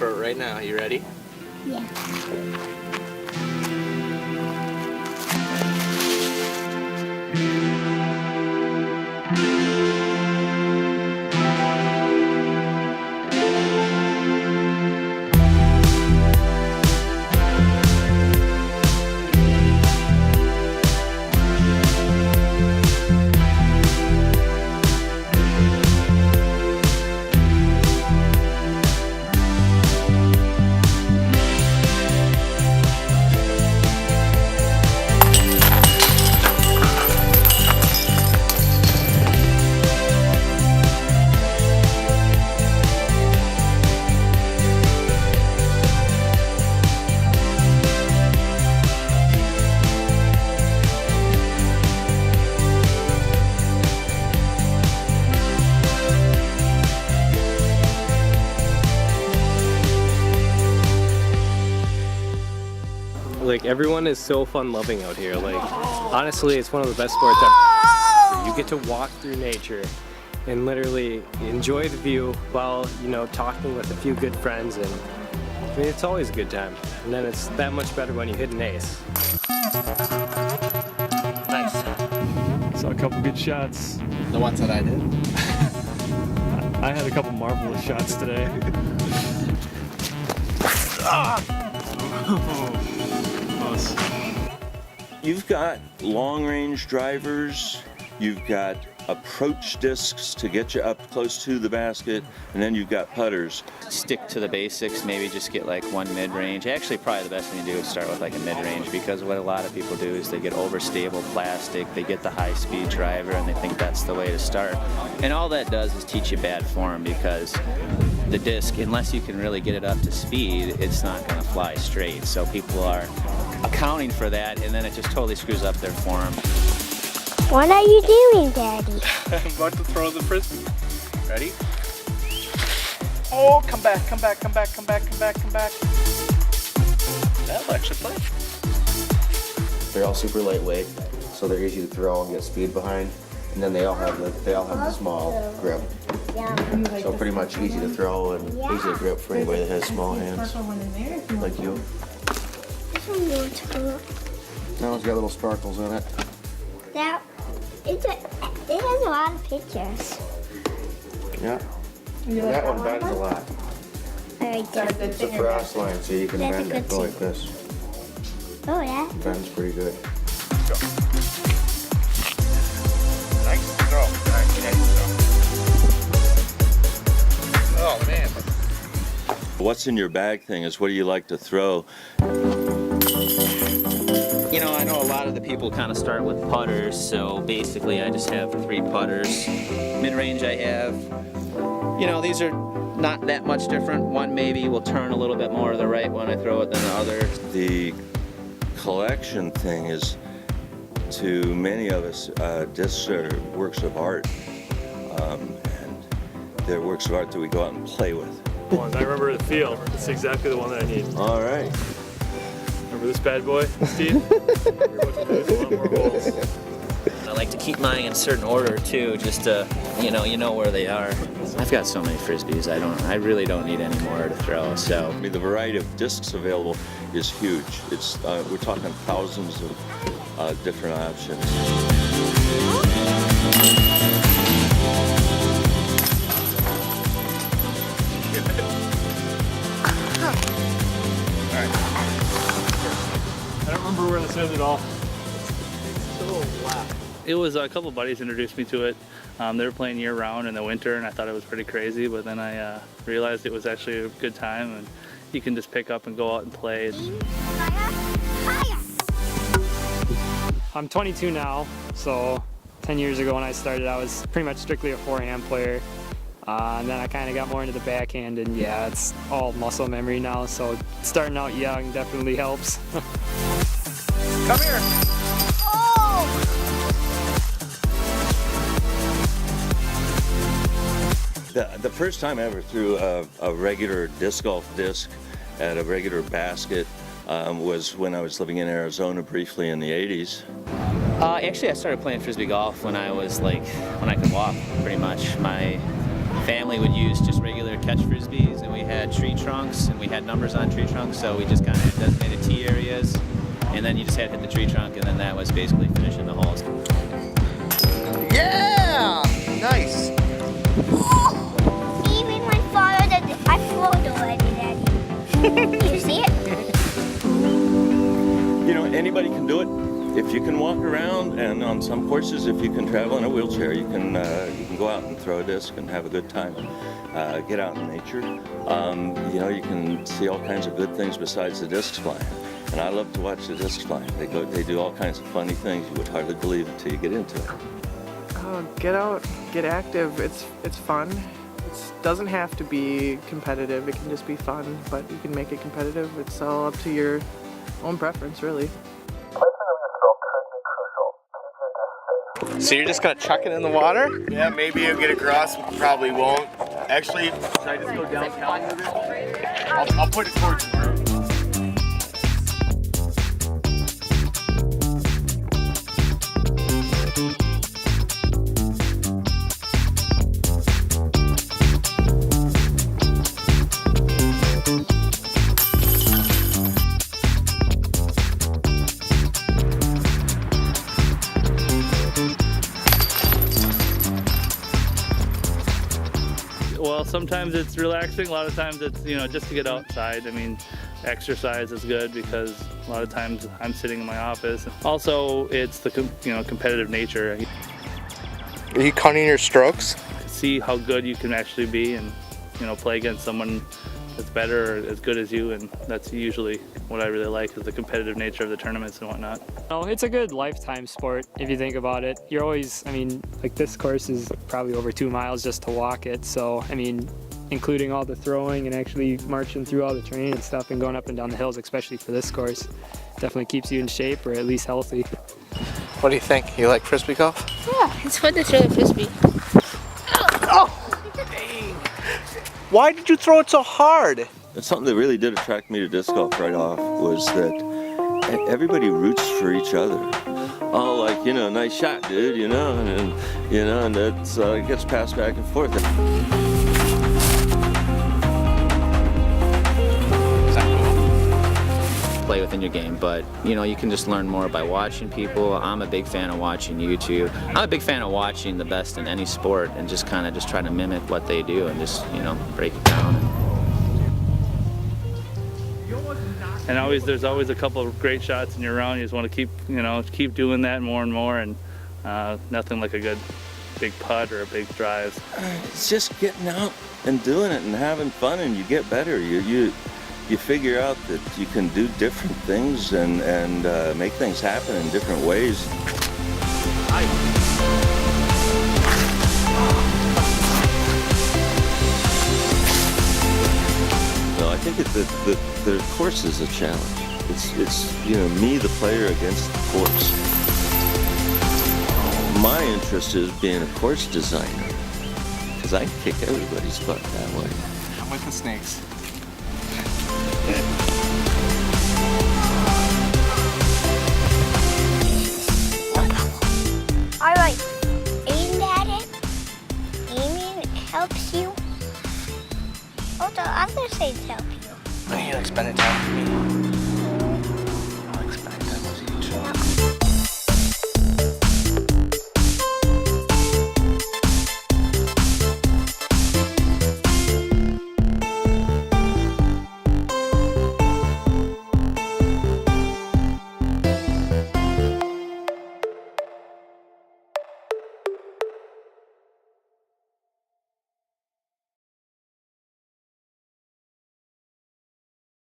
throw it right now. You ready? Yeah. Like, everyone is so fun-loving out here. Like, honestly, it's one of the best sports ever. You get to walk through nature and literally enjoy the view while, you know, talking with a few good friends, and I mean, it's always a good time. And then it's that much better when you hit an ace. Nice. Saw a couple good shots. The ones that I did. I had a couple marvelous shots today. Close. You've got long-range drivers, you've got approach discs to get you up close to the basket, and then you've got putters. Stick to the basics, maybe just get like one mid-range. Actually, probably the best thing to do is start with like a mid-range, because what a lot of people do is they get overstable plastic, they get the high-speed driver, and they think that's the way to start. And all that does is teach you bad form, because the disc, unless you can really get it up to speed, it's not going to fly straight. So people are accounting for that, and then it just totally screws up their form. What are you doing, Daddy? I'm about to throw the frisbee. Ready? Oh, come back, come back, come back, come back, come back, come back. That'll actually play. They're all super lightweight, so they're easy to throw and get speed behind. And then they all have the small grip. So pretty much easy to throw and easy to grip for anybody that has small hands. Like you. Now it's got little sparkles in it. It has a lot of pictures. Yeah. That one bends a lot. It's a frost line, so you can bend it, go like this. Oh, yeah. It bends pretty good. Nice throw. Oh, man. What's in your bag thing is what do you like to throw? You know, I know a lot of the people kind of start with putters, so basically I just have 3 putters. Mid-range I have, you know, these are not that much different. One maybe will turn a little bit more to the right when I throw it than the other. The collection thing is, to many of us, discs are works of art, and they're works of art that we go out and play with. One, I remember the feel. It's exactly the one that I need. All right. Remember this bad boy, Steve? You're about to lose a lot more holes. I like to keep mine in certain order too, just to, you know where they are. I've got so many frisbees, I really don't need any more to throw, so. I mean, the variety of discs available is huge. It's we're talking thousands of different options. I don't remember where this is at all. It was a couple buddies introduced me to it. They were playing year round in the winter, and I thought it was pretty crazy, but then I realized it was actually a good time, and you can just pick up and go out and play. I'm 22 now, so 10 years ago when I started, I was pretty much strictly a forehand player. And then I kind of got more into the backhand, and yeah, it's all muscle memory now, so starting out young definitely helps. Come here. The first time I ever threw a regular disc golf disc at a regular basket was when I was living in Arizona briefly in the 80s. Actually, I started playing frisbee golf when I could walk, pretty much. My family would use just regular catch frisbees, and we had tree trunks and we had numbers on tree trunks, so we just kind of designated tee areas, and then you just had to hit the tree trunk, and then that was basically finishing the holes. Yeah! Nice. Even my father did. I floated already, Daddy. You see it? You know, anybody can do it. If you can walk around, and on some courses, if you can travel in a wheelchair, you can go out and throw a disc and have a good time. Get out in nature. You know, you can see all kinds of good things besides the discs flying. And I love to watch the discs flying. They do all kinds of funny things you would hardly believe until you get into it. Get out, get active. It's fun. It doesn't have to be competitive. It can just be fun, but you can make it competitive. It's all up to your own preference, really. So you're just gonna chuck it in the water? Yeah, maybe you'll get across, probably won't. Actually, should I just go downtown with it? I'll put it towards the room. Well, sometimes it's relaxing. A lot of times it's, you know, just to get outside. I mean, exercise is good because a lot of times I'm sitting in my office. Also, it's the competitive nature. Are you counting your strokes? See how good you can actually be, and play against someone that's better or as good as you, and that's usually what I really like, is the competitive nature of the tournaments and whatnot. No, it's a good lifetime sport if you think about it. You're always, like this course is probably over 2 miles just to walk it. So, including all the throwing and actually marching through all the terrain and stuff and going up and down the hills, especially for this course, definitely keeps you in shape or at least healthy. What do you think? You like frisbee golf? Yeah, it's fun to throw the frisbee. Oh! Dang! Why did you throw it so hard? That's something that really did attract me to disc golf right off, was that everybody roots for each other. Oh, like, nice shot, dude, and that's, it gets passed back and forth. Play within your game, but you can just learn more by watching people. I'm a big fan of watching YouTube. I'm a big fan of watching the best in any sport and just try to mimic what they do and just break it down. And there's always a couple of great shots in your round. You just want to keep doing that more and more, and nothing like a good big putt or a big drive. It's just getting out and doing it and having fun, and you get better. You figure out that you can do different things and make things happen in different ways. No, I think the course is a challenge. It's me, the player, against the course. My interest is being a course designer, because I can kick everybody's butt that way. I'm with the snakes. Alright, aim at it. Aiming helps you. Oh, the other sides help you. You like spending